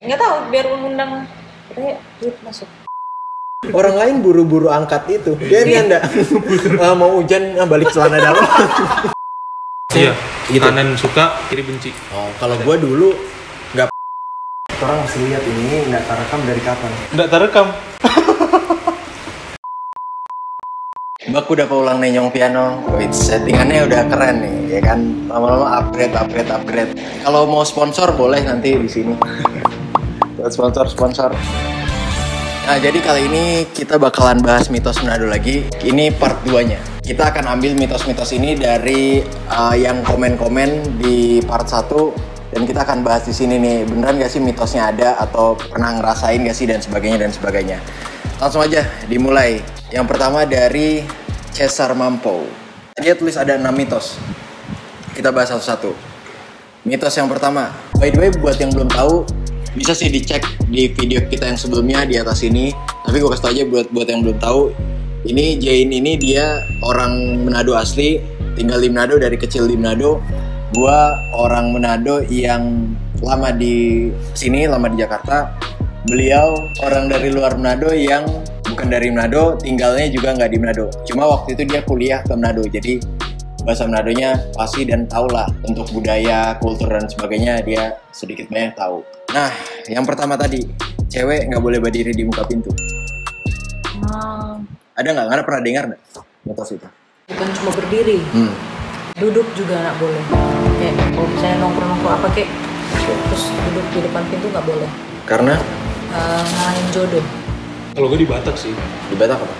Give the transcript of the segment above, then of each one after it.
Nggak tahu, biar mengundang duit masuk. Orang lain buru-buru angkat itu. Dia enggak mau hujan balik celana dalam. Iya, gitu. kanan suka, kiri benci. Oh, kalau gua dulu nggak. Orang masih lihat ini nggak terekam dari kapan? Nggak terekam. Mbak udah pulang nih nyong piano. Wait, settingannya udah keren nih, ya kan? Lama-lama upgrade. Kalau mau sponsor boleh nanti di sini. Buat sponsor. Nah, jadi kali ini kita bakalan bahas mitos Manado lagi. Ini part 2-nya. Kita akan ambil mitos-mitos ini dari yang komen-komen di part 1 dan kita akan bahas di sini nih. Beneran gak sih mitosnya ada atau pernah ngerasain gak sih dan sebagainya. Langsung aja dimulai. Yang pertama dari Cesar Mampo. Dia tulis ada 6 mitos. Kita bahas satu-satu. Mitos yang pertama. By the way, buat yang belum tahu, bisa sih dicek di video kita yang sebelumnya di atas ini. Tapi gue kasih tau aja buat yang belum tahu. Ini Jain ini dia orang Manado asli, tinggal di Manado dari kecil di Manado. Gue orang Manado yang lama di sini, lama di Jakarta. Beliau orang dari luar Manado yang bukan dari Manado, tinggalnya juga nggak di Manado. Cuma waktu itu dia kuliah ke Manado, jadi bahasa Manadonya pasti dan tau lah untuk budaya, kultur dan sebagainya dia sedikit banyak tahu. Nah, yang pertama tadi, cewek nggak boleh berdiri di muka pintu. Ada nggak? Nggak pernah dengar nggak mitos itu? Bukan cuma berdiri, duduk juga nggak boleh. Kayak kalau misalnya nongkrong apa kayak, terus duduk di depan pintu nggak boleh. Karena? Ngalangin jodoh. Kalau gue di Batak sih. Di Batak apa?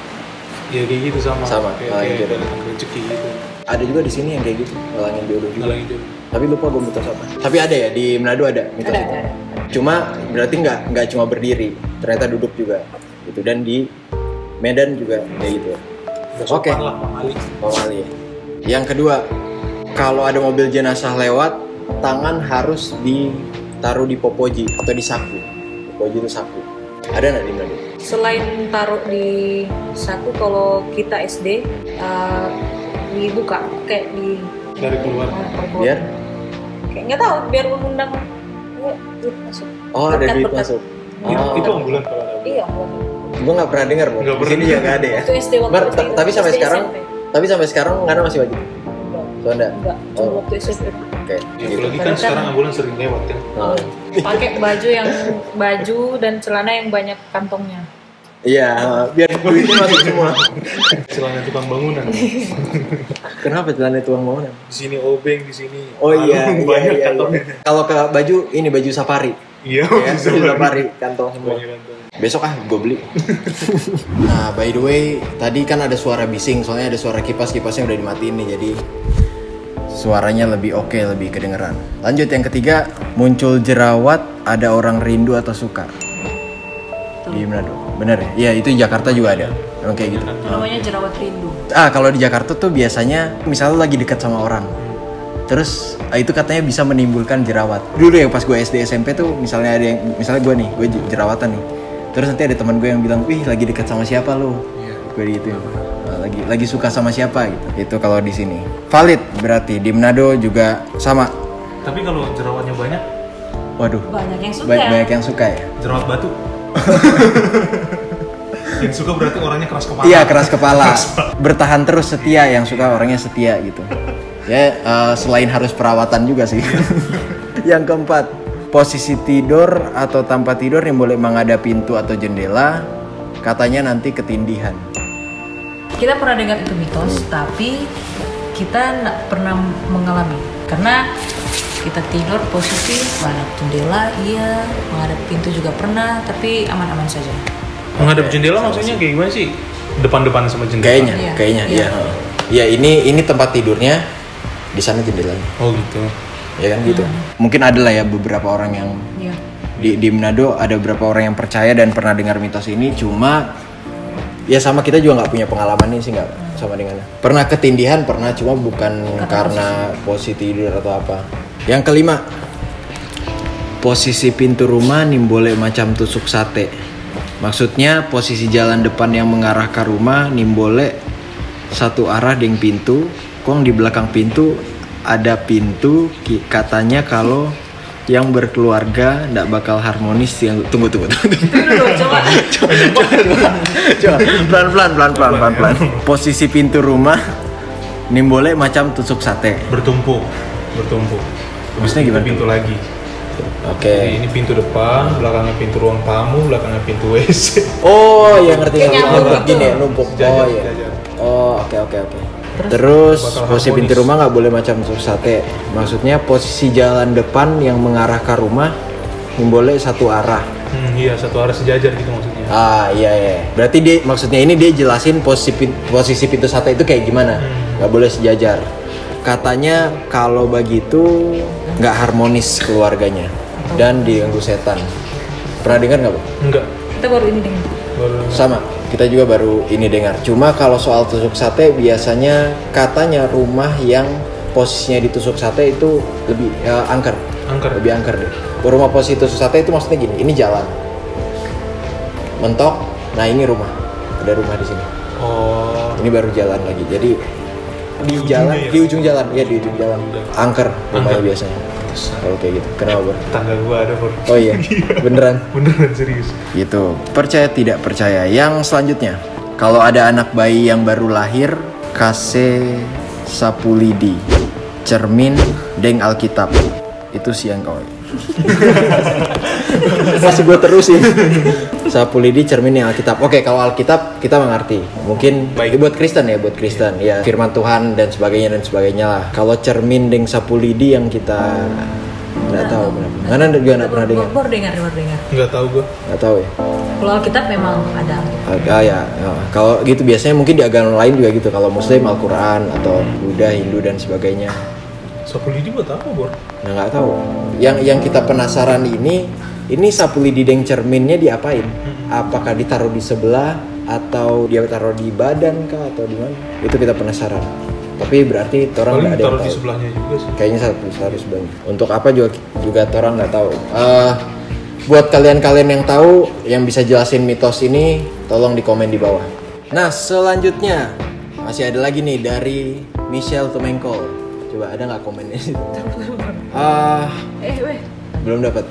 Ya kayak gitu sama. Ngalangin jodoh. Rezeki gitu. Ada juga di sini yang kayak gitu, ngalangin jodoh juga. Ngalangin jodoh. Tapi lupa gue mitos apa. Tapi ada ya, di Manado ada mitos itu. Ada. Cuma berarti nggak cuma berdiri, ternyata duduk juga. Gitu. Dan di Medan juga kayak gitu. Oke. Pamali. Yang kedua, kalau ada mobil jenazah lewat, tangan harus ditaruh di popoji atau di saku. Popoji itu saku. Ada nggak di Manado? Selain taruh di saku, kalau kita SD dibuka kayak di Dari keluar. Biar? Kayak nggak tahu, biar mengundang duit masuk. Oh, ada duit masuk. Itu ambulan kalau ada. Iya, ambulan. Gue nggak pernah dengar, Bu. Di sini juga nggak ada ya. Waktu SD, Tapi sampai SD, sekarang, SMP. nggak ada masih wajib. Enggak, cuma waktu SMP. Oke. Ya apalagi kan sekarang ambulan sering lewat kan. Pakai baju dan celana yang banyak kantongnya. Iya, biar duitnya masuk semua. Celana tukang bangunan. Kenapa celana tuang bangunan? Di sini obeng, di sini. Oh iya, banyak iya. kantongnya. Kalau ke baju ini baju safari. Iya, Ya, baju safari kantong semua. Banyak kantong. Besok gue beli. Nah, by the way, tadi kan ada suara bising, soalnya ada suara kipasnya udah dimatiin nih, jadi suaranya lebih oke, lebih kedengeran. Lanjut yang ketiga, muncul jerawat, ada orang rindu atau suka. Di Manado, bener ya? Iya, itu di Jakarta juga ada. Emang kayak gitu. Namanya jerawat rindu. Kalau di Jakarta tuh biasanya misalnya lagi dekat sama orang, terus itu katanya bisa menimbulkan jerawat. Dulu ya pas gue SD SMP tuh misalnya ada yang, misalnya gue jerawatan nih, terus nanti ada teman gue yang bilang, wih lagi dekat sama siapa lo? Gue gitu, lagi suka sama siapa gitu. Itu kalau di sini valid, berarti di Manado juga sama. Tapi kalau jerawatnya banyak, Waduh, Banyak yang suka. banyak yang suka ya. jerawat batu. Yang suka berarti orangnya keras kepala. Iya, keras kepala. Bertahan terus, setia, yang suka orangnya setia gitu. Ya, selain harus perawatan juga sih. Yang keempat, posisi tidur atau tanpa tidur yang boleh menghadap pintu atau jendela, katanya nanti ketindihan. Kita pernah dengar itu mitos, tapi kita nggak pernah mengalami. Karena kita tidur posisi menghadap jendela, iya, menghadap pintu juga pernah, tapi aman-aman saja. Menghadap jendela maksudnya kayak gimana sih? Depan-depan sama jendela? Kayaknya, iya. Ya ini tempat tidurnya, di sana jendelanya. Oh gitu. Ya kan gitu. Mungkin ada lah ya beberapa orang yang di Manado ada beberapa orang yang percaya dan pernah dengar mitos ini. Cuma ya sama kita juga nggak punya pengalaman ini sih, nggak sama dengan. Pernah ketindihan pernah, cuma bukan karena posisi tidur atau apa. Yang kelima, posisi pintu rumah nimbole macam tusuk sate. Maksudnya posisi jalan depan yang mengarah ke rumah nimbole satu arah dengan pintu. Kong di belakang pintu ada pintu, katanya kalau yang berkeluarga nggak bakal harmonis yang tunggu. Dulu coba. Coba pelan. Posisi pintu rumah nimbole macam tusuk sate. Bertumpuk. Maksudnya gimana? Pintu lagi. Oke. Jadi ini pintu depan, belakangnya pintu ruang tamu, belakangnya pintu WC. Oh, ya ngerti. Kayak nyambung Numpuk gitu. gini ya, numpuk. Sejajar, Oh iya. sejajar. Oh, oke. Terus Bakal posisi harmonis. pintu rumah nggak boleh macam tusuk sate. Maksudnya posisi jalan depan yang mengarah ke rumah nimbole satu arah. Iya, satu arah sejajar gitu maksudnya. Ah iya. Berarti dia maksudnya ini dia jelasin posisi pintu sate itu kayak gimana? Nggak boleh sejajar. Katanya kalau begitu nggak harmonis keluarganya dan diganggu setan. Pernah dengar nggak, Bu? Enggak. Kita baru ini deh. Baru Sama. Kita juga baru ini dengar. Cuma kalau soal tusuk sate biasanya katanya rumah yang posisinya ditusuk sate itu lebih angker. Lebih angker deh. Rumah posisi tusuk sate itu maksudnya gini. Ini jalan. Mentok. Nah ini rumah. Ada rumah di sini. Oh, Ini baru jalan lagi. Jadi di Di jalan, ujungnya ya? di ujung jalan, ya di ujung jalan. Angker rumahnya Angker. biasanya. Kalau kayak gitu. Kenapa, Bro? tangga gua ada, Bor. Oh iya, beneran. Beneran serius. Gitu. Percaya tidak percaya. Yang selanjutnya, kalau ada anak bayi yang baru lahir, kase sapu lidi, cermin, deng Alkitab. Itu siang kau. Masih gue terusin. Sapu lidi, cermin, yang Alkitab. Oke, kalau Alkitab kita mengerti. Mungkin Baik. buat Kristen ya, buat Kristen. Ya, firman Tuhan dan sebagainya lah. Kalau cermin, deng sapu lidi yang kita nggak tahu benar. Mana juga nggak pernah dengar. Baru dengar. Enggak tahu gua. Nggak tahu ya. Kalau Alkitab memang ada. Ya. Kalau gitu biasanya mungkin di agama lain juga gitu. Kalau Muslim Al-Quran atau Buddha, Hindu dan sebagainya. Sapu lidi buat apa, Bor? Nah nggak tahu. Yang kita penasaran ini sapu lidi deng cerminnya diapain? Apakah ditaruh di sebelah atau dia taruh di badan kah atau di mana? Itu kita penasaran. Tapi berarti orang Paling nggak ada yang taruh di tahu. sebelahnya juga sih. Kayaknya harus sebelahnya. Untuk apa juga orang nggak tahu. Buat kalian yang tahu yang bisa jelasin mitos ini, tolong di komen di bawah. Nah selanjutnya masih ada lagi nih dari Michelle Tumengkol. Coba ada nggak komennya? Weh. Belum dapat.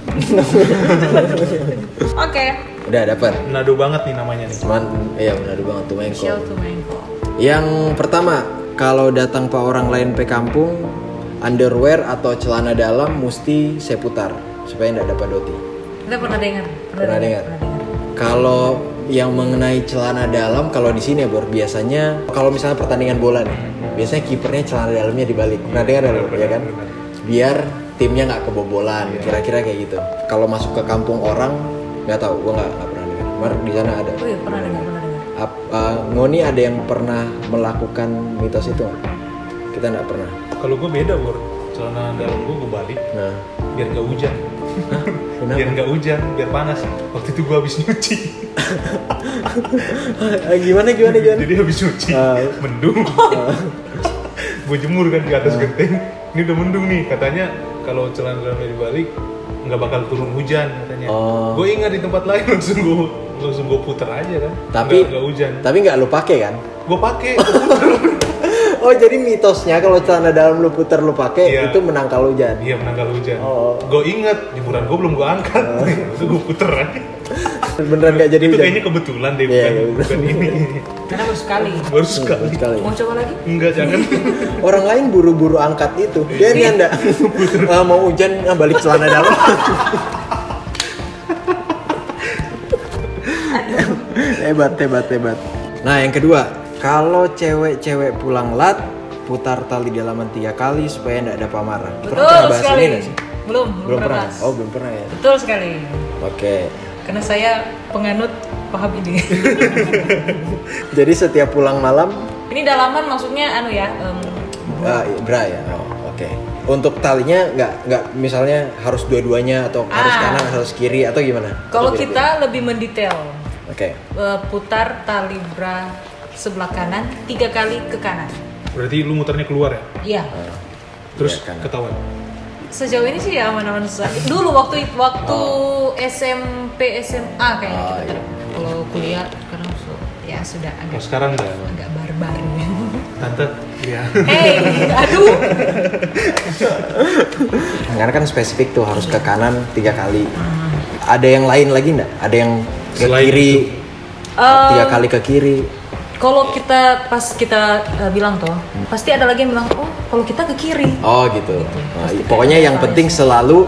Oke. Udah dapat. Nado banget nih namanya nih. Cuman iya benar banget Tumengkol. Michelle Tumengkol. Yang pertama, kalau datang pak orang lain pe kampung, underwear atau celana dalam mesti seputar supaya nggak dapat doti. Kita pernah dengar. Pernah dengar. Kalau yang mengenai celana dalam, kalau di sini ya Bor, biasanya kalau misalnya pertandingan bola nih, biasanya kipernya celana dalamnya dibalik. Pernah dengar ya kan? Biar timnya nggak kebobolan, kira-kira kayak gitu. Kalau masuk ke kampung orang, nggak tahu, gua nggak pernah dengar. Mar di sana ada. Oh iya pernah dengar. Ngoni ada yang pernah melakukan mitos itu nggak? Kita nggak pernah. Kalau gua beda, Bor. Celana dalam gua balik Nah, biar nggak hujan. kenapa? Biar nggak hujan, biar panas. Waktu itu gua habis nyuci. Gimana? Jadi habis nyuci, Ah. mendung. Gue jemur kan di atas genteng. Ini udah mendung nih, katanya kalau celana dalamnya dibalik nggak bakal turun hujan katanya. Oh. Gue ingat di tempat lain langsung gue puter aja kan. Tapi nggak hujan. Tapi nggak lu pakai kan? Gue pakai, gue puter. Oh jadi mitosnya kalau celana dalam lu puter lu pakai Iya. itu menangkal hujan. Iya menanggal hujan. Oh. Gue ingat jemuran gue belum gue angkat. Itu gue puter aja. Beneran nggak jadi Itu hujan. kayaknya kebetulan deh, Iya, bukan ini. Karena baru sekali. Baru sekali. Sekali. Mau coba lagi? Enggak, jangan. Orang lain buru-buru angkat itu. Dia enggak. Mau hujan balik celana dalam. Hebat. Nah yang kedua, kalau cewek-cewek pulang lat, putar tali dalaman 3 kali supaya enggak ada pamarah. Betul Pernah bahas sekali. ini nggak sih? Belum Pernah. bahas. Oh belum pernah ya. Betul sekali. Oke. Karena saya penganut paham ini. Jadi setiap pulang malam, Ini dalaman maksudnya bra ya. Oh, oke. Untuk talinya nggak misalnya harus dua-duanya atau harus kanan harus kiri atau gimana? kalau Atau kita lebih mendetail. Oke. Putar tali bra sebelah kanan 3 kali ke kanan. Berarti lu muternya keluar ya? Iya. Terus Iya, kan. ketahuan. Sejauh ini sih ya aman-aman saja. Dulu waktu SMP SMA kayaknya kita iya. kalau kuliah sekarang ya sudah Oh, agak sekarang udah agak barbar. Tante Iya. Aduh. Karena kan spesifik tuh harus ke kanan 3 kali. Ada yang lain lagi nggak? Ada yang ke Selain kiri itu. 3 kali ke kiri. Kalau kita pas kita bilang tuh, pasti ada lagi yang bilang, oh kalau kita ke kiri. Oh gitu. Nah, Pasti pokoknya kayak yang gitu. penting selalu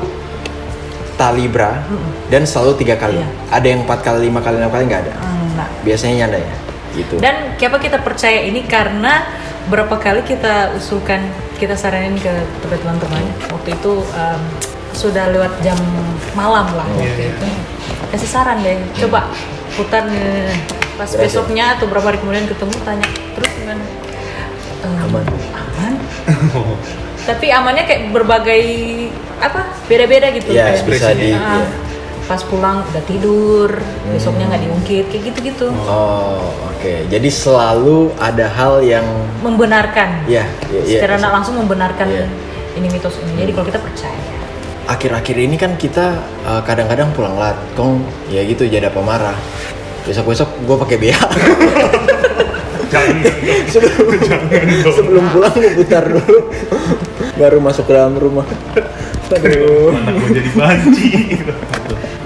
talibra dan selalu 3 kali. Iya. Ada yang 4 kali, 5 kali, 6 kali nggak ada. Enggak. Biasanya nyanda ya. Gitu. Dan kenapa kita percaya ini karena berapa kali kita usulkan, kita saranin ke teman-teman waktu itu sudah lewat jam malam lah waktu itu. Kasih saran deh, coba putar pas besoknya atau berapa hari kemudian ketemu tanya terus gimana? Aman. Aman. Tapi amannya kayak berbagai beda-beda gitu. Iya, kayak bisa di. ah, Iya. pas pulang udah tidur, besoknya nggak diungkit kayak gitu-gitu. Oh, oke. Jadi selalu ada hal yang Membenarkan. ya, Secara nggak langsung membenarkan Iya. ini mitos ini. Jadi kalau kita percaya. akhir-akhir ini kan kita kadang-kadang pulang lat, kong ya gitu jadi pemarah. Besok-besok gue pakai BH. Jangan. Sebelum pulang gue putar dulu, baru masuk ke dalam rumah. Aduh. Mana gue jadi banci.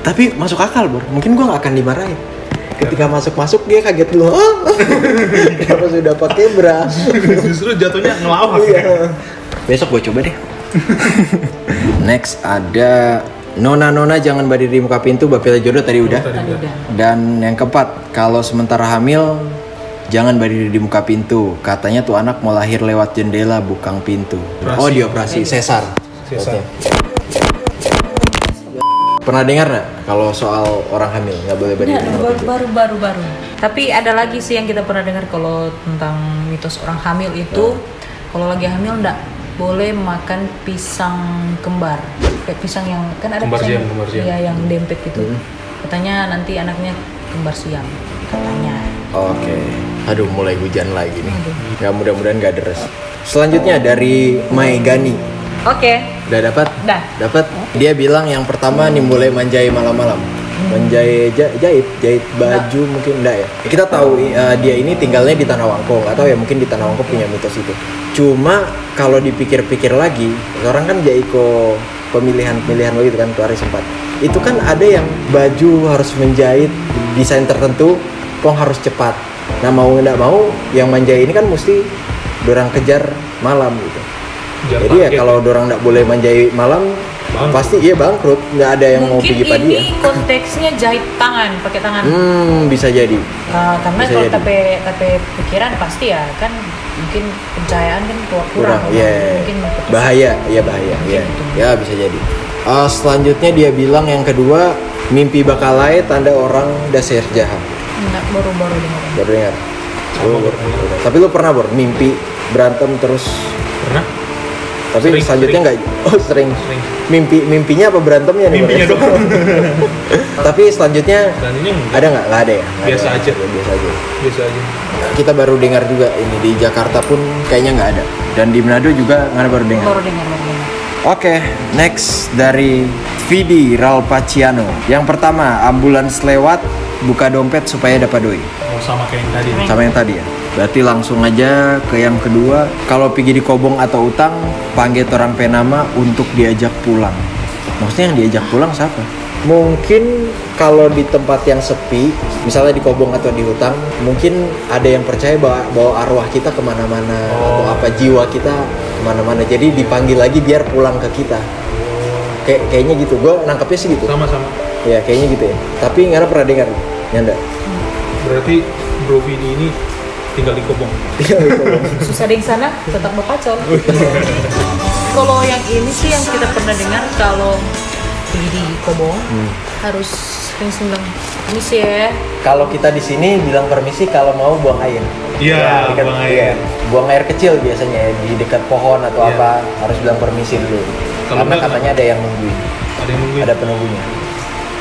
Tapi masuk akal bro, mungkin gue nggak akan dimarahin. Ketika masuk dia kaget dulu. Oh, kenapa sudah pakai bra? Justru jatuhnya ngelawak. Iya. Besok gue coba deh. Next ada Nona jangan berdiri di muka pintu, bapila jodoh tadi udah. Tadi udah. Dan yang keempat, kalau sementara hamil jangan berdiri di muka pintu. Katanya tuh anak mau lahir lewat jendela bukan pintu. Operasi. Oh dioperasi, sesar. Sesar. Oke. Pernah dengar nggak kalau soal orang hamil nggak boleh berdiri di muka pintu? Baru. Tapi ada lagi sih yang kita pernah dengar kalau tentang mitos orang hamil itu, kalau lagi hamil nggak boleh makan pisang kembar. Kayak pisang yang kan ada Kembar pisang siam. ya, yang dempet gitu. Katanya nanti anaknya kembar siam. Katanya. Oke. Aduh mulai hujan lagi nih. Aduh. Ya mudah-mudahan nggak deres. Selanjutnya dari Mai Gani. Oke. Udah dapat? Dah. Dapat. Dia bilang yang pertama nih mulai manjai malam-malam. Menjahit jahit baju mungkin enggak ya. Kita tahu dia ini tinggalnya di Tanah Wangkong atau ya mungkin di Tanah Wangkong punya mitos itu. Cuma kalau dipikir-pikir lagi, orang kan jaiko pemilihan begitu kan tuh hari sempat. Itu kan ada yang baju harus menjahit desain tertentu, kok harus cepat. Nah mau nggak mau yang manjai ini kan mesti dorang kejar malam gitu. Jadi ya kalau dorang nggak boleh manjai malam, pasti iya bangkrut, nggak ada yang mau Mungkin pergi padi ya. ini konteksnya jahit tangan, pakai tangan. Bisa jadi. Karena Bisa kalau jadi. tapi pikiran pasti ya kan mungkin pencahayaan kan kurang. Kurang, iya. Mungkin ketusuk. Bahaya, iya bahaya, iya. Ya bisa jadi. Selanjutnya dia bilang yang kedua, mimpi bakalai tanda orang dasar jahat. Enggak, baru dengar. Baru dengar. Tapi lu pernah mimpi berantem terus? Pernah? Tapi Sering, selanjutnya nggak? Oh sering. Sering. Mimpinya apa berantemnya nih? Mimpinya Bro? doang. Tapi selanjutnya Selanjutnya enggak. ada nggak? Nggak ada ya? Nggak Biasa ada. aja. Biasa aja. Biasa aja. Kita baru dengar juga ini di Jakarta pun kayaknya nggak ada. Dan di Manado juga nggak ada baru dengar. Baru dengar. Oke, next dari Vidi Ralpaciano. Yang pertama, ambulans lewat, buka dompet supaya dapat doi. Oh, sama kayak yang tadi. Sama yang tadi ya. Berarti langsung aja ke yang kedua. Kalau pergi di kobong atau utang, panggil orang penama untuk diajak pulang. Maksudnya yang diajak pulang siapa? Mungkin kalau di tempat yang sepi, misalnya di kobong atau di hutang, mungkin ada yang percaya bahwa arwah kita kemana-mana atau apa jiwa kita kemana-mana. Jadi dipanggil lagi biar pulang ke kita. Kayaknya gitu. Gue nangkepnya sih gitu. Sama-sama. Ya kayaknya gitu ya. Tapi nggak pernah dengar, nyanda. Berarti Bro Vidi ini tinggal di Kobong. Susah di sana, tetap berpacol. Kalau yang ini sih yang kita pernah dengar kalau di kobong harus sering bilang permisi ya. Kalau kita di sini bilang permisi kalau mau buang air. Iya, dekat- buang air. buang air kecil biasanya ya, di dekat pohon atau Iya. apa harus bilang permisi dulu. Kalau Karena enggak, katanya ada yang nungguin, Ada yang nungguin. ada penunggunya.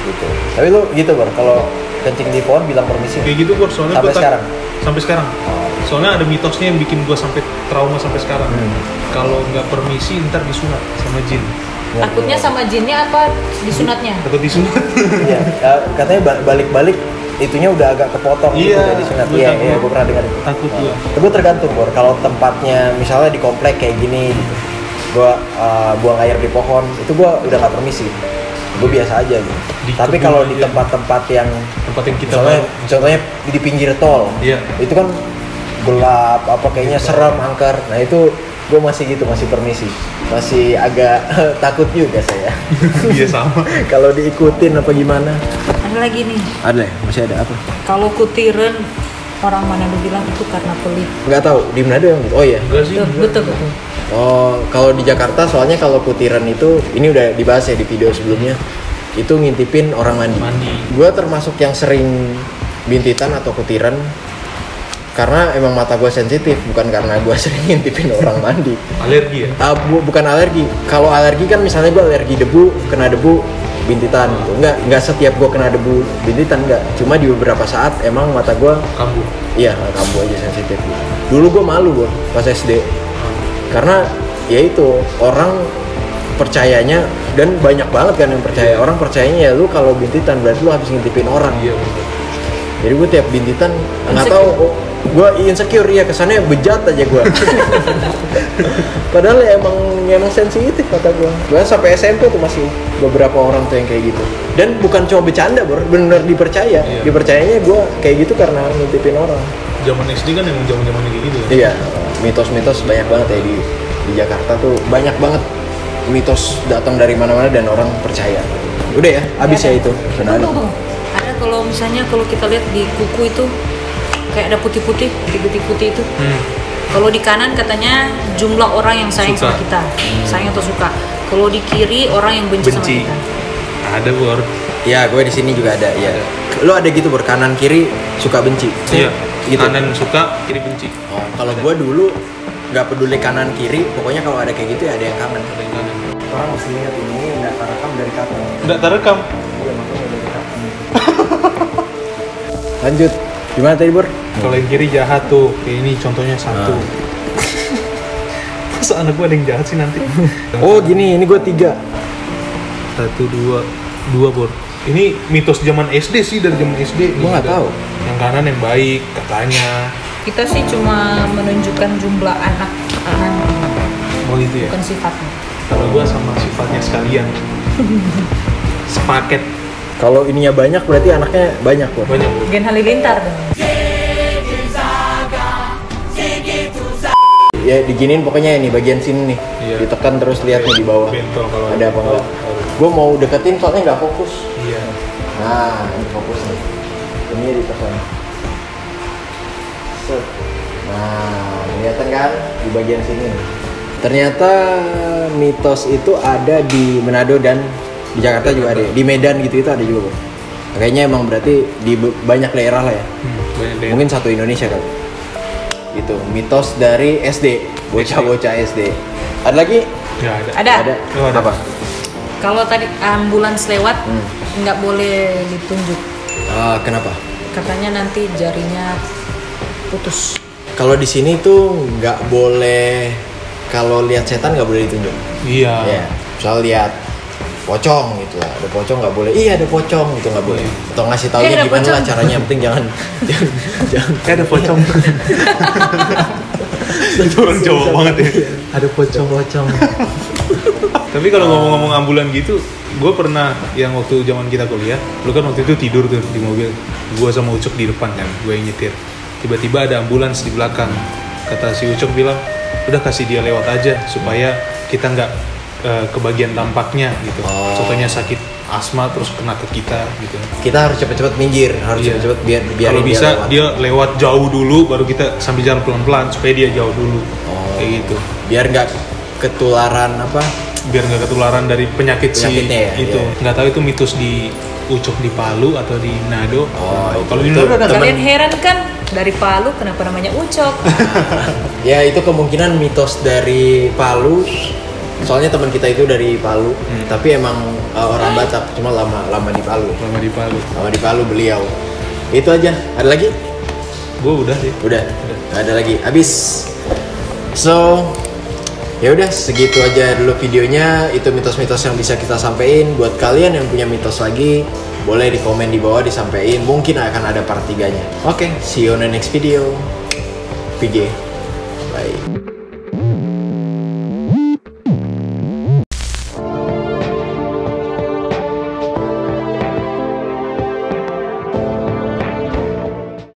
Gitu. Tapi lu gitu Bor, kalau kencing di pohon bilang permisi. Kayak gitu Bor, soalnya Sampai gua sekarang? Sampai sekarang. Oh. Soalnya ada mitosnya yang bikin gua sampai trauma sampai sekarang. Kalau nggak permisi ntar disunat sama jin. Takutnya sama jinnya apa disunatnya? Takut disunat. Iya, katanya balik-balik itunya udah agak kepotong gitu, Iya, udah disunat. gua Iya, takut. iya, gue pernah dengar. Takut gua. Tapi tergantung, Bor. Kalau tempatnya misalnya di komplek kayak gini, gitu, gue buang air di pohon, itu gue udah nggak permisi. Gue biasa aja gitu. Di Tapi kebun kalau di aja. tempat-tempat yang Tempat yang kita misalnya, baru. contohnya di pinggir tol, Iya. itu kan gelap, apa kayaknya serem, angker. Nah itu gue masih gitu, masih permisi, masih agak takut juga saya. Iya sama. Kalau diikutin apa gimana? Ada lagi nih, Ada ya, masih ada apa? kalau kutiren orang Manado bilang itu karena pelit. Nggak tahu di Manado yang oh iya. Enggak sih. Betul betul. Oh, kalau di Jakarta soalnya kalau kutiran itu ini udah dibahas ya di video sebelumnya. Itu ngintipin orang mandi. Gue termasuk yang sering bintitan atau kutiran karena emang mata gue sensitif, bukan karena gue sering ngintipin orang mandi. Alergi ya? Bukan alergi. Kalau alergi kan misalnya gue alergi debu, kena debu bintitan gitu. Enggak setiap gue kena debu bintitan enggak. Cuma di beberapa saat emang mata gue Kambuh. iya kambuh aja sensitif gitu. Dulu gue malu gue pas SD. Karena ya itu orang percayanya dan banyak banget kan yang percaya. Orang percayanya ya lu kalau bintitan berarti lu habis ngintipin orang. Iya bener. Jadi gue tiap bintitan nggak tahu, gue insecure ya kesannya bejat aja gue. Padahal ya emang sensitif kata gue. Gue sampai SMP tuh masih beberapa orang tuh yang kayak gitu. Dan bukan cuma bercanda, bener dipercaya. Iya. Dipercayanya gue kayak gitu karena ngintipin orang. Zaman SD kan emang zaman kayak gitu ya. Iya, mitos-mitos banyak banget ya di Jakarta tuh banyak banget mitos datang dari mana-mana dan orang percaya. Udah ya, habis ya itu. Benar. Tunggu. Ada kalau misalnya kalau kita lihat di kuku itu kayak ada putih-putih itu. Kalau di kanan katanya jumlah orang yang sayang Suka. sama kita, sayang atau suka. Kalau di kiri orang yang benci sama kita. Ada Bor. Ya, gue di sini juga ada. Ya, lo ada gitu berkanan kiri suka benci. Iya. Gitu. Kanan suka, kiri benci. Oh, kalau gue dulu nggak peduli kanan kiri, pokoknya kalau ada kayak gitu ya ada yang kangen. Ada yang kanan. Orang mesti lihat ini nggak terekam dari kapan. Nggak terekam. Iya, makanya dari kapan. Lanjut, gimana tadi Bor? Kalau yang kiri jahat tuh, kayak ini contohnya satu. Masa anak gue ada yang jahat sih nanti? Oh gini, ini gue 3. 1, 2 Bor. Ini mitos zaman SD sih, dari zaman SD. Gue nggak tahu. Yang kanan yang baik katanya. Kita sih cuma menunjukkan jumlah anak, Oh gitu ya. bukan sifatnya. Kalau gue sama sifatnya sekalian. Sepaket. Kalau ininya banyak berarti anaknya banyak Bor. Banyak Bor. Gen Halilintar dong. Ya diginiin pokoknya ini bagian sini nih. Iya. Ditekan terus lihat nih di bawah. Bentol kalau Ada apa enggak? Gue mau deketin soalnya nggak fokus. Iya. Nah, ini fokus nih. Ini ditekan. Set. Nah, kelihatan kan di bagian sini. Ternyata mitos itu ada di Manado dan di Jakarta juga ada. Di Medan gitu itu ada juga, Bro. Kayaknya emang berarti di banyak daerah lah ya. Banyak deh. Mungkin satu Indonesia kali. Gitu, mitos dari SD, bocah-bocah SD. Ada lagi? Nggak ada. Ada. Oh, ada. Apa? Kalau tadi ambulans lewat nggak boleh ditunjuk. Kenapa? Katanya nanti jarinya putus. Kalau di sini tuh nggak boleh, kalau lihat setan nggak boleh ditunjuk. Iya. Ya, misal lihat pocong gitu lah, ada pocong nggak boleh. Iya ada pocong gitu nggak boleh. Atau ngasih taunya ada gimana pocong. lah caranya, yang penting jangan jangan. Kayak ada pocong. Itu orang Jawa banget ya. Ada pocong. Tapi kalau ngomong-ngomong ambulan gitu, gue pernah yang waktu zaman kita kuliah, lu kan waktu itu tidur tuh di mobil, gue sama Ucok di depan kan, gue yang nyetir. Tiba-tiba ada ambulans di belakang. Kata si Ucok bilang, udah kasih dia lewat aja supaya kita nggak kebagian dampaknya gitu. Oh. Contohnya sakit asma terus kena ke kita gitu. Kita harus cepet-cepet minggir, harus Iya. cepet-cepet biar Kalau bisa dia lewat jauh dulu, baru kita sambil jalan pelan-pelan supaya dia jauh dulu. Oh. Kayak gitu. biar nggak ketularan apa. Biar nggak ketularan dari penyakitnya Penyakitnya ya, itu. iya. Nggak tahu itu mitos di Ucok di Palu atau di Manado. Oh, Kalau di itu Manado ada nggak? Kalian heran kan dari Palu kenapa namanya Ucok? Ya itu kemungkinan mitos dari Palu. Soalnya teman kita itu dari Palu, tapi emang orang Batak, cuma lama di Palu. Lama di Palu. Lama di Palu beliau. Itu aja. Ada lagi? Gue udah sih. Udah. Nggak ada lagi. Habis. So, ya udah segitu aja dulu videonya. Itu mitos-mitos yang bisa kita sampaikan. Buat kalian yang punya mitos lagi, boleh di komen di bawah disampaikan, mungkin akan ada part 3-nya. Oke, see you on the next video. PJ, bye.